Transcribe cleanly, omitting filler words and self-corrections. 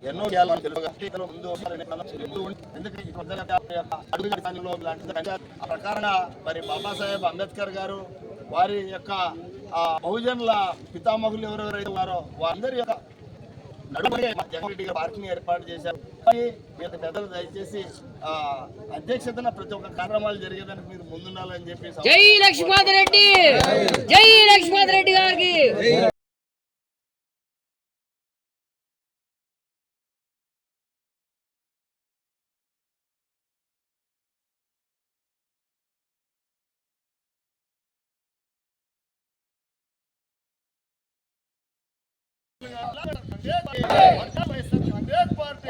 ఎన్నో చేయాలని తెలుగు ముందు ఆ ప్రకారంగా మరి బాబాసాహెబ్ అంబేద్కర్ గారు వారి యొక్క బహుజనుల పితామహులు ఎవరెవరైతే ఉన్నారో వారందరి యొక్క జగన్రెడ్డి గారు పార్టీని ఏర్పాటు చేశారు. పెద్దలు దయచేసి అధ్యక్షతన ప్రతి ఒక్క కార్యక్రమాలు జరిగేదానికి మీరు ముందుండాలని చెప్పి జై లక్ష్మీరెడ్డి, జై లక్ష్మీరెడ్డి గారికి. कांग्रेस पार्टी